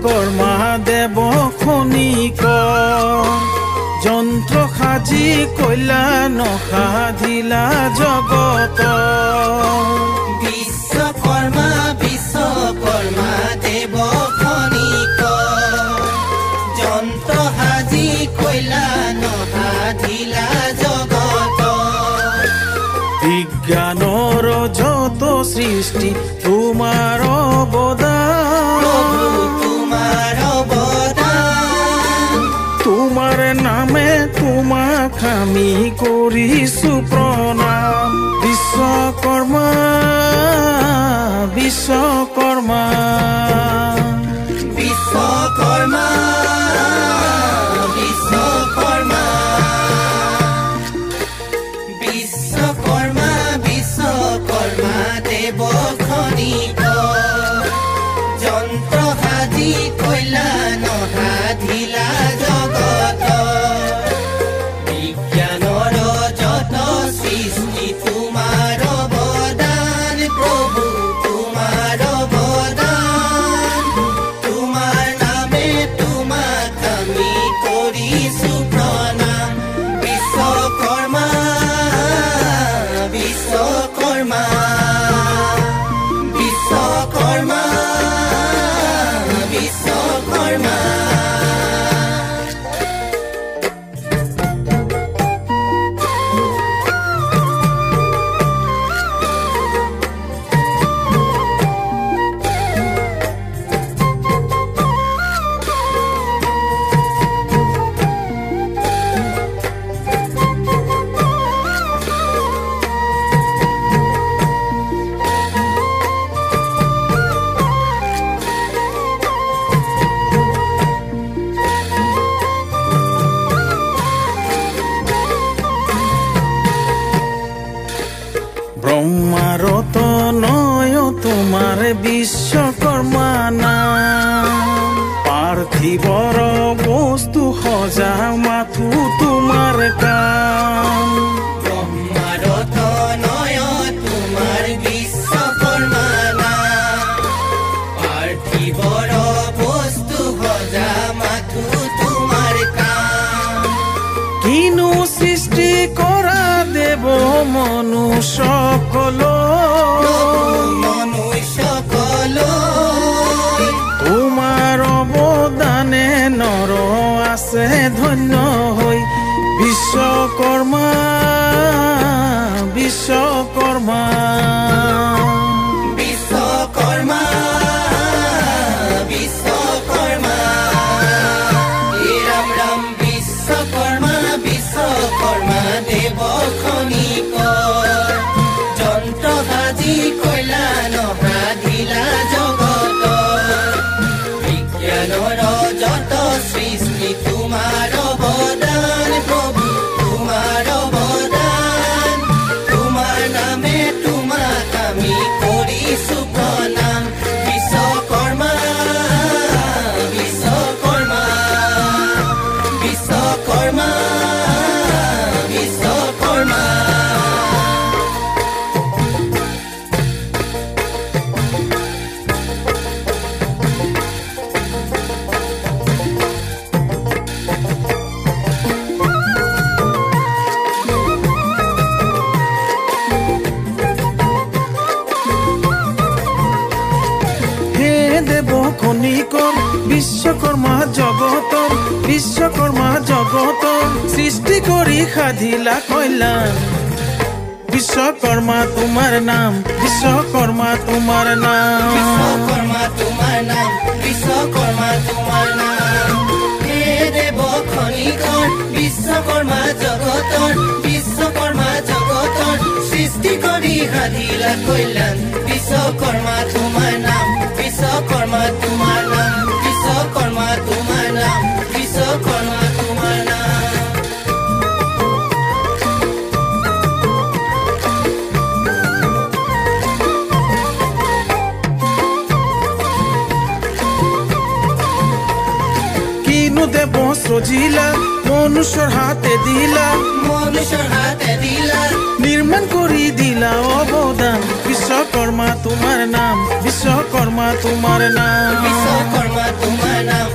বিশ্বকৰ্মা দেৱ খনিক যন্ত্ৰ সাজি কল্যাণ সাধিলা জগত বিশ্বকৰ্মা বিশ্বকৰ্মা দেৱ খনিক যন্ত্ৰ সাজি কল্যাণ সাধিলা জগত বিজ্ঞানৰ যত সৃষ্টি তোমাৰ অৱদান তোমাৰ অৱদান তোমাৰ নামে তোমাক আমি কৰিছো প্ৰণাম বিশ্বকৰ্মা বিশ্বকৰ্মা বিশ্বকৰ্মা বিশ্বকৰ্মা বিশ্বকৰ্মা বিশ্বকৰ্মা দেৱ খনিক যন্ত্ৰ সাজি কল্যাণ সাধিলা জগত বিজ্ঞানৰ যত সৃষ্টি তোমাৰ অৱদান প্ৰভু তোমাৰ অৱদান তোমাৰ নামে তোমাক আমি কৰিছো প্ৰণাম বিশ্বকৰ্মা বিশ্বকৰ্মা বিশ্বকৰ্মা বিশ্বকৰ্মা ব্ৰহ্মাৰত নয় তোমাৰ বিশ্বকৰ্মা নাম পাৰ্থিৱৰ বস্তু সজা মাথো তোমাৰ কাম ব্ৰহ্মাৰত নয় তোমাৰ বিশ্বকৰ্মা নাম পাৰ্থিৱৰ বস্তু সজা মাথো তোমাৰ কাম কিনো সৃষ্টি কৰা দেৱ মনুষ্যকল মনুষ্যকলৈ তোমাৰ অৱদানে নৰ আছে ধন্য হৈ বিশ্বকৰ্মা বিশ্বকৰ্মা বিশ্বকৰ্মা বিশ্বকৰ্মা ৰাম ৰাম বিশ্বকৰ্মা বিশ্বকৰ্মা দেৱ খনিক যন্ত্ৰ সাজি কল্যাণ সাধিলা জগত বিজ্ঞানৰ যত সৃষ্টি তোমাৰ অৱদান প্ৰভু তোমাৰ অৱদান তোমাৰ নামে তোমাক আমি কৰিছো প্ৰণাম বিশ্বকৰ্মা বিশ্বকৰ্মা বিশ্বকৰ্মা বিশ্বকৰ্মা হে দেৱ খনিকৰ বিশ্বকৰ্মা জগতৰ বিশ্বকৰ্মা জগতৰ সৃষ্টি কৰি সাধিলা কল্যাণ বিশ্বকৰ্মা তোমাৰ নাম বিশ্বকৰ্মা তোমাৰ নাম বিশ্বকৰ্মা তোমাৰ নাম বিশ্বকৰ্মা তোমাৰ নাম হে দেৱ খনিকৰ বিশ্বকৰ্মা জগতৰ সৃষ্টি কৰি সাধিলা কল্যাণ বিশ্বকৰ্মা তোমাৰ নাম বিশ্বকৰ্মা তোমাৰ নাম বিশ্বকৰ্মা তোমাৰ নাম বিশ্বকৰ্মা তোমাৰ নাম কিনো দেৱ সজিলা মনুষ্যৰ হাতে দিলা মনুষ্যৰ হাতে দিলা নিৰ্মাণ কৰি দিলা অৱদান বিশ্বকৰ্মা তোমাৰ নাম, বিশ্বকৰ্মা তোমাৰ নাম। বিশ্বকৰ্মা তোমাৰ নাম,